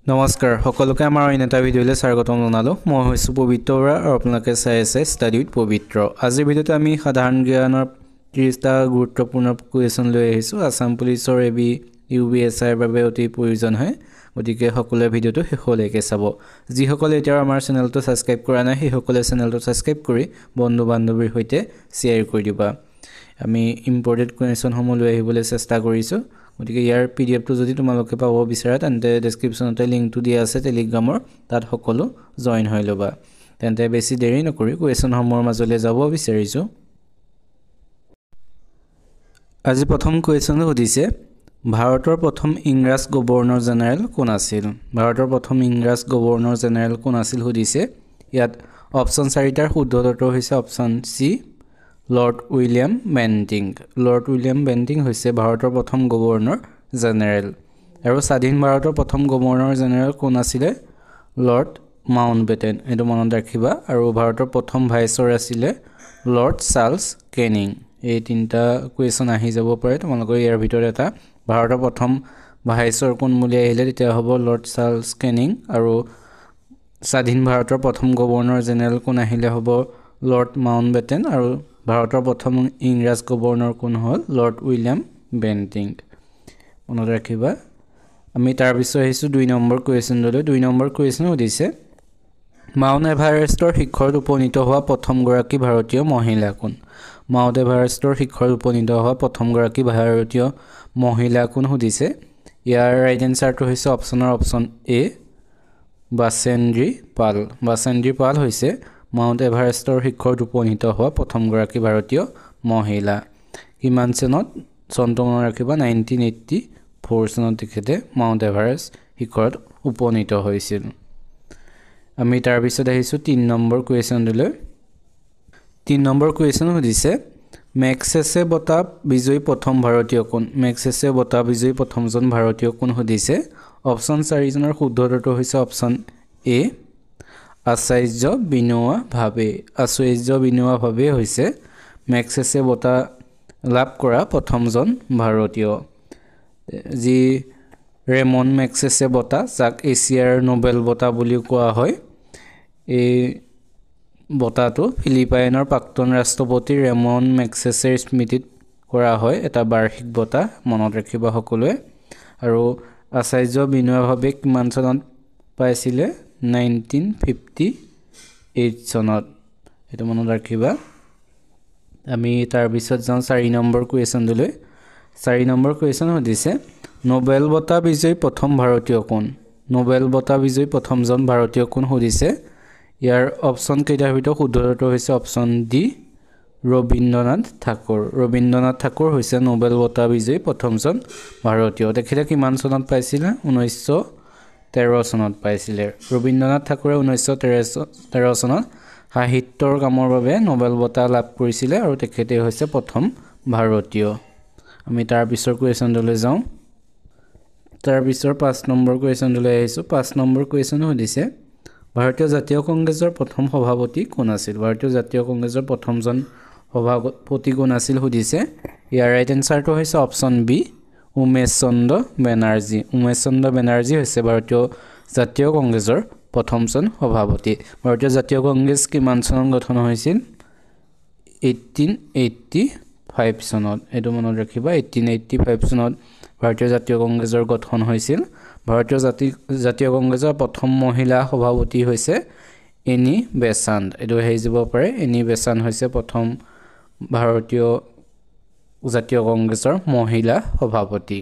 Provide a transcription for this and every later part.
নমস্কাৰ সকলোকে আমাৰ অন্য এটা ভিডিঅ'লৈ স্বাগতম জনালোঁ। মই হৈছোঁ পবিত্ৰ বৰা আৰু আপোনালোকে চাই আছে ষ্টাডি উইথ পবিত্ৰ। আজিৰ ভিডিঅ'টো আমি সাধাৰণ জ্ঞানৰ 30টা গুৰুত্বপূৰ্ণ কুৱেশ্যন লৈ আহিছোঁ। আছাম পুলিচৰ এবি UPSCৰ বাবে অতি প্ৰয়োজন হয়, গতিকে সকলোৱে ভিডিঅ'টো শেষলৈকে চাব। যিসকলে এতিয়াও আমাৰ চেনেলটো ছাবস্ক্ৰাইব কৰা নাই সেইসকলে চেনেলটো ছাবস্ক্ৰাইব কৰি বন্ধু বান্ধৱীৰ সৈতে শ্বেয়াৰ কৰি দিবা। আমি ইম্পৰ্টেণ্ট কুৱেশ্যনসমূহ লৈ আহিবলৈ চেষ্টা কৰিছোঁ, গতিকে ইয়াৰ PDF টো যদি তোমালোকে পাব বিচাৰা তেন্তে ডেছক্ৰিপশ্যনতে লিংকটো দিয়া আছে টেলিগ্ৰামৰ, তাত সকলো জইন হৈ ল'বা। তেন্তে বেছি দেৰি নকৰি কুৱেশ্যনসমূহৰ মাজলৈ যাব বিচাৰিছোঁ। আজি প্ৰথম কুৱেশ্যনটো সুধিছে, ভাৰতৰ প্ৰথম ইংৰাজ গভৰ্ণৰ জেনেৰেল কোন আছিল? ভাৰতৰ প্ৰথম ইংৰাজ গভৰ্ণৰ জেনেৰেল কোন আছিল সুধিছে। ইয়াত অপশ্যন 4টাৰ শুদ্ধ উত্তৰটো হৈছে option C, lord William Bentinck. Lord William Bentinck হৈছে ভাৰতৰ প্ৰথম গভৰ্ণৰ জেনেৰেল। আৰু স্বাধীন ভাৰতৰ প্ৰথম গভৰ্ণৰ জেনেৰেল কোন আছিলে? লৰ্ড মাউণ্টবেটেন, এইটো মনত ৰাখিবা। আৰু ভাৰতৰ প্ৰথম ভাইচৰ আছিলে লৰ্ড চাৰ্লছ কেনিং। এই তিনিটা কুৱেশ্যন আহি যাব পাৰে তোমালোকৰ ইয়াৰ ভিতৰত এটা। ভাৰতৰ প্ৰথম ভাইচৰ কোন বুলি আহিলে তেতিয়া হ'ব লৰ্ড চাৰ্লছ কেনিং, আৰু স্বাধীন ভাৰতৰ প্ৰথম গভৰ্ণৰ জেনেৰেল কোন আহিলে হ'ব লৰ্ড মাউণ্টবেটেন, আৰু ভাৰতৰ প্ৰথম ইংৰাজ গভৰ্ণৰ কোন হ'ল? লৰ্ড উইলিয়াম বেণ্টিং, মনত ৰাখিবা। আমি তাৰপিছত আহিছোঁ 2 নম্বৰ কুৱেশ্যনলৈ। 2 নম্বৰ কুৱেশ্যন সুধিছে, মাউণ্ট এভাৰেষ্টৰ শিখৰত উপনীত হোৱা প্ৰথমগৰাকী ভাৰতীয় মহিলা কোন? মাউণ্ট এভাৰেষ্টৰ শিখৰত উপনীত হোৱা প্ৰথমগৰাকী ভাৰতীয় মহিলা কোন সুধিছে। ইয়াৰ ৰাইট এনচাৰটো হৈছে অপশ্যন এ, বাচেন্দ্ৰী পাল। বাচেন্দ্ৰী পাল হৈছে মাউণ্ট এভাৰেষ্টৰ শিখৰত উপনীত হোৱা প্ৰথমগৰাকী ভাৰতীয় মহিলা। কিমান চনত? চনটো মনত ৰাখিবা, 1984 চনত তেখেতে মাউণ্ট এভাৰেষ্ট শিখৰত উপনীত হৈছিল। আমি তাৰপিছত আহিছোঁ 3 নম্বৰ কুৱেশ্যনলৈ। 3 নম্বৰ কুৱেশ্যন সুধিছে, মেগছেছে বঁটা বিজয়ী প্ৰথম ভাৰতীয় কোন? মেগছেছে বঁটা বিজয়ী প্ৰথমজন ভাৰতীয় কোন সুধিছে। অপশ্যন 4জনৰ শুদ্ধ উত্তৰটো হৈছে অপশ্যন এ, আচাৰ্য বিনোৱা ভাৱে। আচাৰ্য বিনোৱা ভাৱে হৈছে মেগছেছে বঁটা লাভ কৰা প্ৰথমজন ভাৰতীয়। যি ৰেমন মেগছেছে বঁটা, যাক এছিয়াৰ নোবেল বঁটা বুলিও কোৱা হয়, এই বঁটাটো ফিলিপাইনৰ প্ৰাক্তন ৰাষ্ট্ৰপতি ৰেমন মেগছেছেৰ স্মৃতিত কৰা হয়, এটা বাৰ্ষিক বঁটা, মনত ৰাখিবা সকলোৱে। আৰু আচাৰ্য বিনোৱা ভাৱে কিমান চনত পাইছিলে? 1958 চনত, সেইটো মনত ৰাখিবা। আমি তাৰপিছত যাওঁ 4 নম্বৰ কুৱেশ্যনলৈ। 4 নম্বৰ কুৱেশ্যন সুধিছে, নোবেল বঁটা বিজয়ী প্ৰথম ভাৰতীয় কোন? নোবেল বঁটা বিজয়ী প্ৰথমজন ভাৰতীয় কোন সুধিছে। ইয়াৰ অপশ্যন কেইটাৰ ভিতৰত শুদ্ধ উত্তৰটো হৈছে অপশ্যন ডি, ৰবীন্দ্ৰনাথ ঠাকুৰ। ৰবীন্দ্ৰনাথ ঠাকুৰ হৈছে নোবেল বঁটা বিজয়ী প্ৰথমজন ভাৰতীয়। তেখেতে কিমান চনত পাইছিলে? 1913 চনত পাইছিলে। ৰবীন্দ্ৰনাথ ঠাকুৰে 1913 চনত সাহিত্যৰ কামৰ বাবে নোবেল বঁটা লাভ কৰিছিলে, আৰু তেখেতে হৈছে প্ৰথম ভাৰতীয়। আমি তাৰপিছৰ কুৱেশ্যনলৈ যাওঁ। তাৰপিছৰ 5 নম্বৰ কুৱেশ্যনলৈ আহিছোঁ। 5 নম্বৰ কুৱেশ্যন সুধিছে, ভাৰতীয় জাতীয় কংগ্ৰেছৰ প্ৰথম সভাপতি কোন আছিল? ভাৰতীয় জাতীয় কংগ্ৰেছৰ প্ৰথমজন সভাপতি কোন আছিল সুধিছে। ইয়াৰ ৰাইট এনচাৰটো হৈছে অপশ্যন বি, উমেশ চন্দ্ৰ বেনাৰ্জী। উমেশ চন্দ্ৰ বেনাৰ্জী হৈছে ভাৰতীয় জাতীয় কংগ্ৰেছৰ প্ৰথমজন সভাপতি। ভাৰতীয় জাতীয় কংগ্ৰেছ কিমান চনত গঠন হৈছিল? 1885 চনত, এইটো মনত ৰাখিবা। 1885 চনত ভাৰতীয় জাতীয় কংগ্ৰেছৰ গঠন হৈছিল। ভাৰতীয় জাতীয় কংগ্ৰেছৰ প্ৰথম মহিলা সভাপতি হৈছে এনি বেচাণ্ট, এইটো আহি যাব পাৰে। এনি বেচাণ্ট হৈছে প্ৰথম ভাৰতীয় জাতীয় কংগ্ৰেছৰ মহিলা সভাপতি।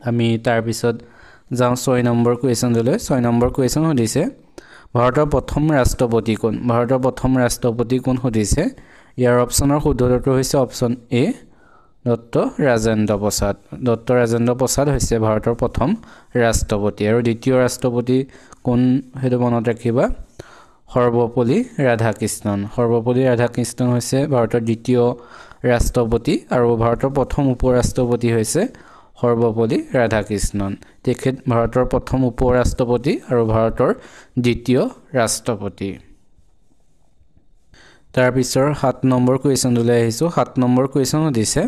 আমি তাৰপিছত যাওঁ 6 নম্বৰ কুৱেশ্যনলৈ। 6 নম্বৰ কুৱেশ্যন সুধিছে, ভাৰতৰ প্ৰথম ৰাষ্ট্ৰপতি কোন? ভাৰতৰ প্ৰথম ৰাষ্ট্ৰপতি কোন সুধিছে। ইয়াৰ অপশ্যনৰ শুদ্ধ উত্তৰটো হৈছে option A, doctor Rajendra Prasad. Doctor Rajendra Prasad হৈছে ভাৰতৰ প্ৰথম ৰাষ্ট্ৰপতি। আৰু দ্বিতীয় ৰাষ্ট্ৰপতি কোন সেইটো মনত ৰাখিবা, সৰ্বপল্লী ৰাধাকৃষ্ণন। সৰ্বপল্লী ৰাধাকৃষ্ণন হৈছে ভাৰতৰ দ্বিতীয় ৰাষ্ট্ৰপতি, আৰু ভাৰতৰ প্ৰথম উপ ৰাষ্ট্ৰপতি হৈছে সৰ্বপল্লী ৰাধাকৃষ্ণন। তেখেত ভাৰতৰ প্ৰথম উপ ৰাষ্ট্ৰপতি আৰু ভাৰতৰ দ্বিতীয় ৰাষ্ট্ৰপতি। তাৰপিছৰ 7 নম্বৰ কুৱেশ্যনলৈ আহিছোঁ। 7 নম্বৰ কুৱেশ্যন সুধিছে,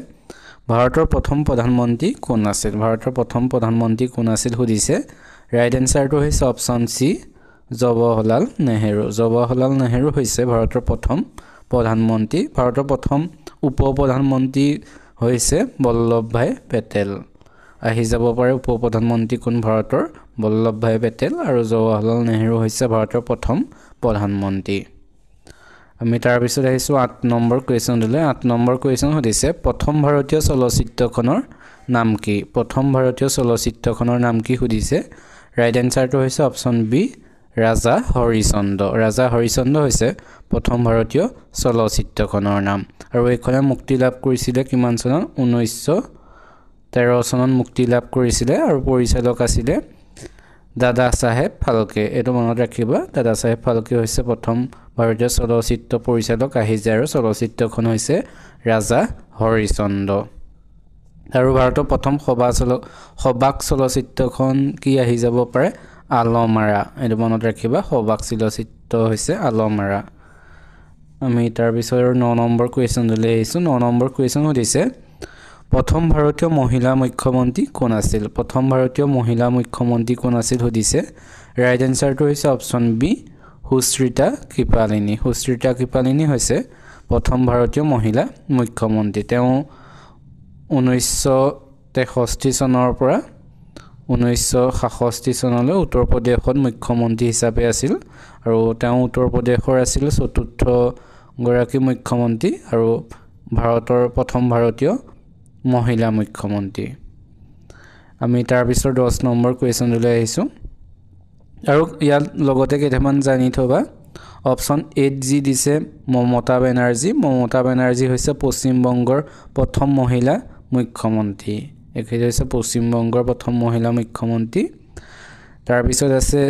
ভাৰতৰ প্ৰথম প্ৰধানমন্ত্ৰী কোন আছিল? ভাৰতৰ প্ৰথম প্ৰধানমন্ত্ৰী কোন আছিল সুধিছে। ৰাইট এনসাৰটো হৈছে অপচন সি জৱাহৰলাল নেহেৰু জৱাহৰলাল নেহেৰু হৈছে ভাৰতৰ প্ৰথম প্ৰধানমন্ত্ৰী ভাৰতৰ প্ৰথম উপ প্ৰধানমন্ত্ৰী হৈছে বল্লভভাই পেটেল আহি যাব পাৰে উপ প্ৰধানমন্ত্ৰী কোন ভাৰতৰ বল্লভভাই পেটেল আৰু জৱাহৰলাল নেহেৰু হৈছে ভাৰতৰ প্ৰথম প্ৰধানমন্ত্ৰী আমি তাৰ পিছত আহিছো 8 নম্বৰ কোৱেশ্চনলৈ 8 নম্বৰ কোৱেশ্চন হৈছে প্ৰথম ভাৰতীয় চলচ্চিত্ৰখনৰ নাম কি প্ৰথম ভাৰতীয় চলচ্চিত্ৰখনৰ নাম কি সুধিছে ৰাইট এনসাৰটো হৈছে অপচন বি ৰাজা হৰিচন্দ্ৰ হৈছে প্ৰথম ভাৰতীয় চলচ্চিত্ৰখনৰ নাম আৰু এইখনে মুক্তি লাভ কৰিছিল কিমান চনত 1913 চনত মুক্তি লাভ কৰিছিল আৰু পৰিচালক আছিল দাদা চাহেব ফালকে এটো মনত ৰাখিবা দাদা চাহেব ফালকে হৈছে প্ৰথম ভাৰতীয় চলচ্চিত্ৰ পৰিচালক আহি যায় আৰু চলচ্চিত্ৰখন হৈছে ৰাজা হৰিচন্দ্ৰ আৰু ভাৰতৰ প্ৰথম সবাক চলচ্চিত্ৰখন কি আহি যাব পাৰে আলমাৰা এটো মনত ৰাখিবা সবাক চলচ্চিত্ৰ হৈছে আলমাৰা আমি তাৰ পিছত 9 নম্বৰ কোৱেশ্চনলৈ আহিছো 9 নম্বৰ কোৱেশ্চন হৈছে প্ৰথম ভাৰতীয় মহিলা মুখ্যমন্ত্ৰী কোন আছিল প্ৰথম ভাৰতীয় মহিলা মুখ্যমন্ত্ৰী কোন আছিল সুধিছে ৰাইট এনসাৰটো হৈছে অপচন বি সুশ্ৰিতা কৃপালিনী হৈছে প্ৰথম ভাৰতীয় মহিলা মুখ্যমন্ত্ৰী তেওঁ 1963 চনৰ পৰা 1966 চনলৈ উত্তৰ প্ৰদেশৰ মুখ্যমন্ত্ৰী হিচাপে আছিল আৰু তেওঁ উত্তৰ প্ৰদেশৰ আছিল চতুৰ্থ গৰাকী মুখ্যমন্ত্ৰী আৰু ভাৰতৰ প্ৰথম ভাৰতীয় মহিলা মুখ্যমন্ত্ৰী আমি তাৰ পিছত 10 নম্বৰ কোৱেশ্চনলৈ আহিছো আৰু ইয়াৰ লগতে কেইটামান জানি থবা অপচন 8 জি দিছে মমতা বেনাৰ্জী হৈছে পশ্চিম বংগৰ প্ৰথম মহিলা মুখ্যমন্ত্ৰী একেই হৈছে পশ্চিম বংগৰ প্ৰথম মহিলা মুখ্যমন্ত্ৰী তাৰ পিছত আছে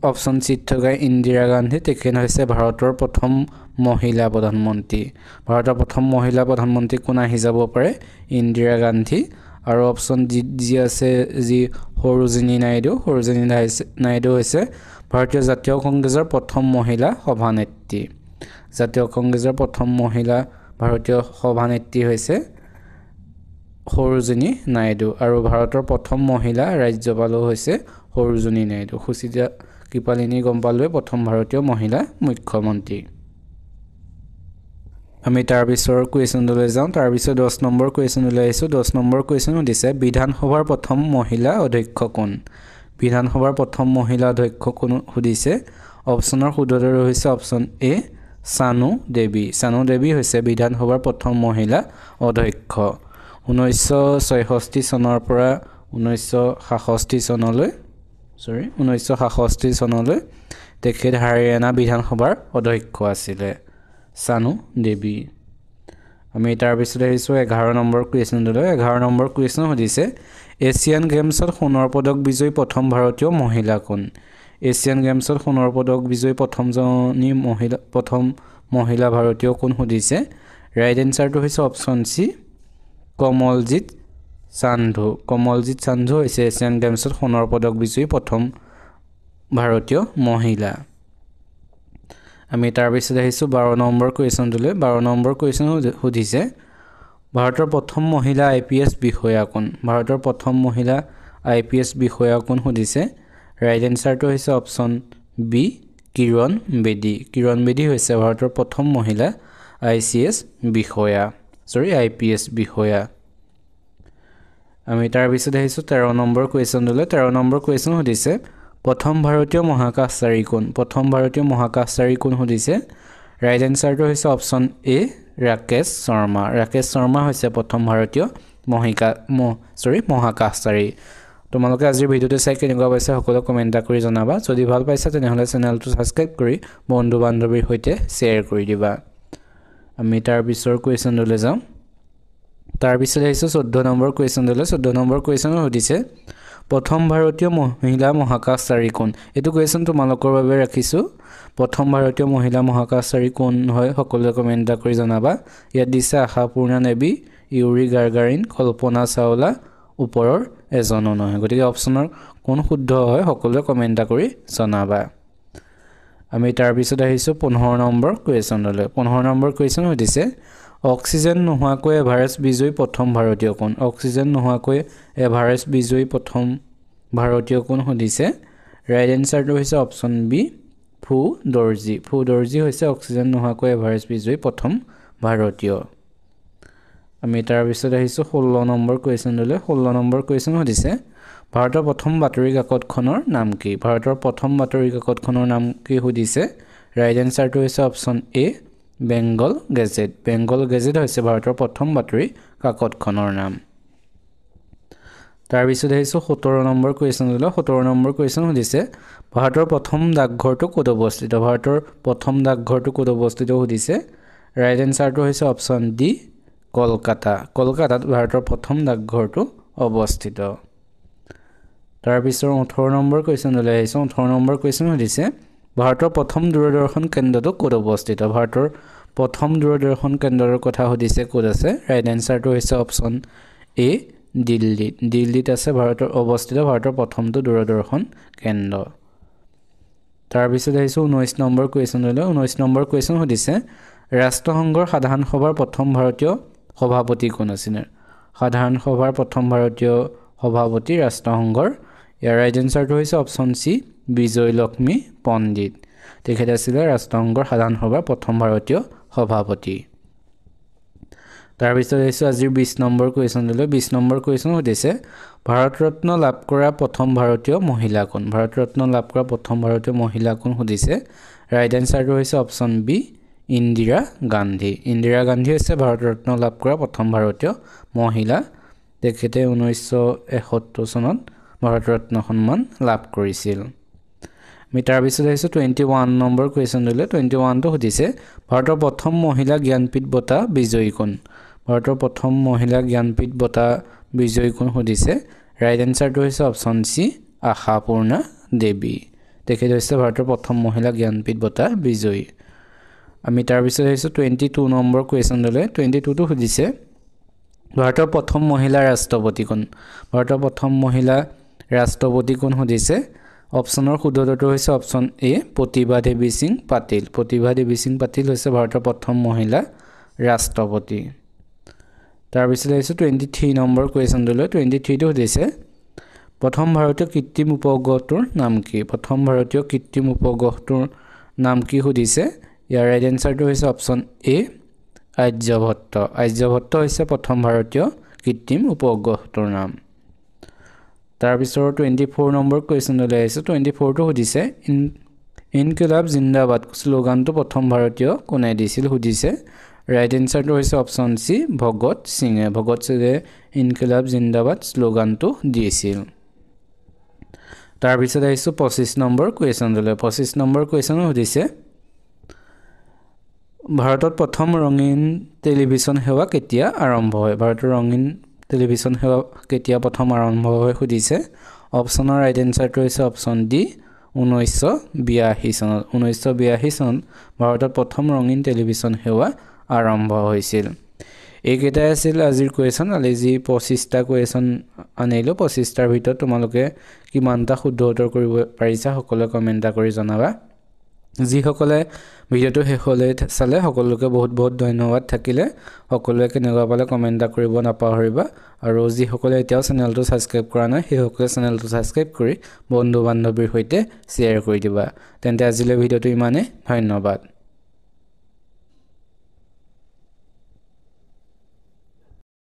অপচন সি থকা ইন্দিৰা গান্ধী তেখেত হৈছে ভাৰতৰ প্ৰথম মহিলা প্ৰধানমন্ত্ৰী ভাৰতৰ প্ৰথম মহিলা প্ৰধানমন্ত্ৰী কোন আহি যাব পাৰে ইন্দিৰা গান্ধী আৰু অপচন জি আছে জি সৰোজিনী নাইডু হৈছে ভাৰতীয় জাতীয় কংগ্ৰেছৰ প্ৰথম মহিলা সভানেত্ৰী জাতীয় কংগ্ৰেছৰ প্ৰথম মহিলা ভাৰতীয় সভানেত্ৰী হৈছে সৰোজিনী নাইডু আৰু ভাৰতৰ প্ৰথম মহিলা ৰাজ্যপালো হৈছে সৰোজিনী নাইডু সুচিতা কৃপালিনী গম পালোৱে প্ৰথম ভাৰতীয় মহিলা মুখ্যমন্ত্ৰী আমি তাৰ পিছৰ কোৱেশ্চনলৈ যাওঁ তাৰ পিছত 10 নম্বৰ কোৱেশ্চনলৈ আহিছো 10 নম্বৰ কোৱেশ্চন দিছে বিধানসভাৰ প্ৰথম মহিলা অধ্যক্ষ কোন বিধানসভাৰ প্ৰথম মহিলা অধ্যক্ষ কোন সুধিছে অপচনৰ শুদ্ধতৰ হৈছে অপচন এ সানু দেৱী হৈছে বিধানসভাৰ প্ৰথম মহিলা অধ্যক্ষ 1966 চনৰ পৰা 1966 চনলৈ তেখেত হাৰিয়ানা বিধানসভাৰ অধ্যক্ষ আছিলে সানু দেৱী আমি তাৰ পিছত আহিছো 11 নম্বৰ কোৱেশ্চনলৈ 11 নম্বৰ কোৱেশ্চন সুধিছে এছিয়ান গেমছত সোণৰ পদক বিজয়ী প্ৰথম ভাৰতীয় মহিলা কোন এছিয়ান গেমছত সোণৰ পদক বিজয়ী প্ৰথম মহিলা ভাৰতীয় কোন সুধিছে ৰাইট এনসাৰটো হৈছে অপচন সি কমলজিৎ সান্ধু হৈছে এছিয়ান গেমছত সোণৰ পদক বিজয়ী প্ৰথম ভাৰতীয় মহিলা আমি তাৰ পিছত আহিছো 12 নম্বৰ কোৱেশ্চনলৈ 12 নম্বৰ কোৱেশ্চন সুধিছে ভাৰতৰ প্ৰথম মহিলা আইপিএছ বিষয়া কোন ভাৰতৰ প্ৰথম মহিলা আইপিএছ বিষয়া কোন সুধিছে ৰাইট এনসাৰটো হৈছে অপচন বি কিৰণ বেদী হৈছে ভাৰতৰ প্ৰথম মহিলা আইপিএছ বিষয়া আমি তাৰ পিছত আহিছো 13 নম্বৰ কোৱেশ্চনলৈ 13 নম্বৰ কোৱেশ্চন সুধিছে প্ৰথম ভাৰতীয় মহাকাশচাৰী কোন সুধিছে ৰাইট এনসাৰটো হৈছে অপচন এ ৰাকেশ শৰ্মা হৈছে প্ৰথম ভাৰতীয় মহাকাশচাৰী তোমালোকে আজিৰ ভিডিওটো চাই কেনেকুৱা পাইছা সকলো কমেন্ট কৰি জনাবা যদি ভাল পাইছা তেনেহলে চেনেলটো সাবস্ক্ৰাইব কৰি বন্ধু বান্ধৱীৰ সৈতে শ্বেয়াৰ কৰি দিবা আমি তাৰ পিছৰ কোৱেশ্চনলৈ যাওঁ তাৰ পিছত আহিছো 14 নম্বৰ কোৱেশ্চনলৈ 14 নম্বৰ কোৱেশ্চন সুধিছে প্ৰথম ভাৰতীয় মহিলা মহাকাশচাৰী কোন এটো কোৱেশ্চন তোমালোকৰ বাবে ৰাখিছো প্ৰথম ভাৰতীয় মহিলা মহাকাশচাৰী কোন হয় সকলোৱে কমেন্ট কৰি জনাবা ইয়াত দিছে আশাপূৰ্ণা দেৱী ইউৰি গাৰ্গাৰিন কল্পনা চাওলা ওপৰৰ এজনো নহয় গতিকে অপচনৰ কোন শুদ্ধ হয় সকলোৱে কমেন্ট কৰি জনাবা আমি তাৰ পিছত আহিছো 15 নম্বৰ কোৱেশ্চনলৈ 15 নম্বৰ কোৱেশ্চন সুধিছে অক্সিজেন নোহোৱাকৈ এভাৰেষ্ট বিজয়ী প্ৰথম ভাৰতীয় কোন অক্সিজেন নোহোৱাকৈ এভাৰেষ্ট বিজয়ী প্ৰথম ভাৰতীয় কোন সুধিছে ৰাইট এনসাৰটো হৈছে অপচন বি ফু দৰ্জী। ফু দৰ্জী হৈছে অক্সিজেন নোহোৱাকৈ এভাৰেষ্ট বিজয়ী প্ৰথম ভাৰতীয়। আমি তাৰ পিছত আহিছো 16 নম্বৰ কুৱেশ্যনলৈ। 16 নম্বৰ কুৱেশ্যন সুধিছে ভাৰতৰ প্ৰথম বাতৰি কাকতখনৰ নাম কি? ভাৰতৰ প্ৰথম বাতৰি কাকতখনৰ নাম কি সুধিছে। ৰাইট এনসাৰটো হৈছে অপচন এ বেংগল গেজেট। বেংগল গেজেট হৈছে ভাৰতৰ প্ৰথম বাতৰি কাকতখনৰ নাম। তাৰ পিছত আহিছো 17 নম্বৰ কুৱেশ্যনলৈ। 17 নম্বৰ কুৱেশ্যন সুধিছে ভাৰতৰ প্ৰথম ডাকঘৰটো ক'ত অৱস্থিত? ভাৰতৰ প্ৰথম ডাকঘৰটো ক'ত অৱস্থিত সুধিছে। ৰাইট এনসাৰটো হৈছে অপচন ডি কলকাতা। কলকাতাত ভাৰতৰ প্ৰথম ডাকঘৰটো অৱস্থিত। তাৰ পিছত 18 নম্বৰ কুৱেশ্যনলৈ আহিছো। 18 নম্বৰ কুৱেশ্যন সুধিছে ভাৰতৰ প্ৰথম দূৰদৰ্শন কেন্দ্ৰটো ক'ত অৱস্থিত? ভাৰতৰ প্ৰথম দূৰদৰ্শন কেন্দ্ৰৰ কথা সুধিছে ক'ত আছে। ৰাইট এনসাৰটো হৈছে অপচন এ দিল্লীত। দিল্লীত আছে ভাৰতৰ অৱস্থিত ভাৰতৰ প্ৰথমটো দূৰদৰ্শন কেন্দ্ৰ। তাৰ পিছত আহিছো 19 নম্বৰ কুৱেশ্যনলৈ। 19 নম্বৰ কুৱেশ্যন সুধিছে ৰাষ্ট্ৰসংঘৰ সাধাৰণ সভাৰ প্ৰথম ভাৰতীয় সভাপতি কোন আছিল? সাধাৰণ সভাৰ প্ৰথম ভাৰতীয় সভাপতি ৰাষ্ট্ৰসংঘৰ। ইয়াৰ ৰাইট এনসাৰটো হৈছে অপচন চি বিজয়লক্ষ্মী পণ্ডিত। তেখেত আছিল ৰাষ্ট্ৰসংঘৰ সাধাৰণ সভাৰ প্ৰথম ভাৰতীয় সভাপতি। তাৰ পিছত আহিছো আজিৰ 20 নম্বৰ কুৱেশ্যনলৈ। 20 নম্বৰ কুৱেশ্যন সুধিছে ভাৰত ৰত্ন লাভ কৰা প্ৰথম ভাৰতীয় মহিলা কোন? ভাৰত ৰত্ন লাভ কৰা প্ৰথম ভাৰতীয় মহিলা কোন সুধিছে। ৰাইট এনসাৰটো হৈছে অপচন বি ইন্দিৰা গান্ধী। ইন্দিৰা গান্ধী হৈছে ভাৰত ৰত্ন লাভ কৰা প্ৰথম ভাৰতীয় মহিলা। তেখেতে 1971 চনত ভাৰত ৰত্ন সন্মান লাভ কৰিছিল। আমি তাৰ পিছত আহিছো 21 নম্বৰ কুৱেশ্যনলৈ। 21টো সুধিছে ভাৰতৰ প্ৰথম মহিলা জ্ঞানপীঠ বঁটা বিজয়ী কোন? ভাৰতৰ প্ৰথম মহিলা জ্ঞানপীঠ বঁটা বিজয়ী কোন সুধিছে। ৰাইট এনসাৰটো হৈছে অপচন চি আশাপূৰ্ণা দেৱী। তেখেত হৈছে ভাৰতৰ প্ৰথম মহিলা জ্ঞানপীঠ বঁটা বিজয়ী। আমি তাৰ পিছত আহিছো 22 নম্বৰ কুৱেশ্যনলৈ। 22টো সুধিছে ভাৰতৰ প্ৰথম মহিলা ৰাষ্ট্ৰপতি কোন? ভাৰতৰ প্ৰথম মহিলা ৰাষ্ট্ৰপতি কোন সুধিছে। অপচনৰ শুদ্ধটো হৈছে অপচন এ প্ৰতিভা দেৱী সিং পাটিল। প্ৰতিভা দেৱী সিং পাটিল হৈছে ভাৰতৰ প্ৰথম মহিলা ৰাষ্ট্ৰপতি। তাৰ পিছত আহিছো 23 নম্বৰ কুৱেশ্যনলৈ। 23টো সুধিছে প্ৰথম ভাৰতীয় কৃত্ৰিম উপগ্ৰহটোৰ নাম কি? প্ৰথম ভাৰতীয় কৃত্ৰিম উপগ্ৰহটোৰ নাম কি সুধিছে। ইয়াৰ ৰাইট এনসাৰটো হৈছে অপচন এ আৰ্যভট্ট। আৰ্যভট্ট হৈছে প্ৰথম ভাৰতীয় কৃত্ৰিম উপগ্ৰহটোৰ নাম। তাৰ পিছত 24 নম্বৰ কুৱেশ্যনলৈ আহিছো। 24টো সুধিছে ইনকিলাব জিন্দাবাদ শ্লোগানটো প্ৰথম ভাৰতীয় কোনে দিছিল সুধিছে। ৰাইট এনসাৰটো হৈছে অপচন চি ভগত সিঙে। ভগত সিঙে ইনকিলাব জিন্দাবাদ শ্লোগানটো দিছিল। তাৰ পিছত আহিছো 25 নম্বৰ কুৱেশ্যনলৈ। 25 নম্বৰ কুৱেশ্যন সুধিছে ভাৰতত প্ৰথম ৰঙীন টেলিভিছন সেৱা কেতিয়া আৰম্ভ হয়? ভাৰতৰ ৰঙীন টেলিভিছন সেৱা কেতিয়া প্ৰথম আৰম্ভ হয় সুধিছে। অপচনৰ ৰাইট এনসাৰটো হৈছে অপচন ডি 1982 চনত। 1982 চনত ভাৰতত প্ৰথম ৰঙীন টেলিভিছন সেৱা আৰম্ভ হৈছিল। এইকেইটাই আছিল আজিৰ কুৱেশ্যন। আজি যি 25টা কুৱেশ্যন আনিলোঁ 25টাৰ ভিতৰত তোমালোকে কিমানটা শুদ্ধ উত্তৰ কৰিব পাৰিছা সকলোৱে কমেণ্ট কৰি জনাবা। যিসকলে ভিডিঅ'টো শেষলৈ চালে সকলোকে বহুত বহুত ধন্যবাদ থাকিলে। সকলোৱে কেনেকুৱা পালে কমেণ্ট কৰিব নাপাহৰিবা। আৰু যিসকলে এতিয়াও চেনেলটো ছাবস্ক্ৰাইব কৰা নাই সেইসকলে চেনেলটো ছাবস্ক্ৰাইব কৰি বন্ধু বান্ধৱীৰ সৈতে শ্বেয়াৰ কৰি দিবা। তেন্তে আজিলৈ ভিডিঅ'টো ইমানেই। ধন্যবাদ।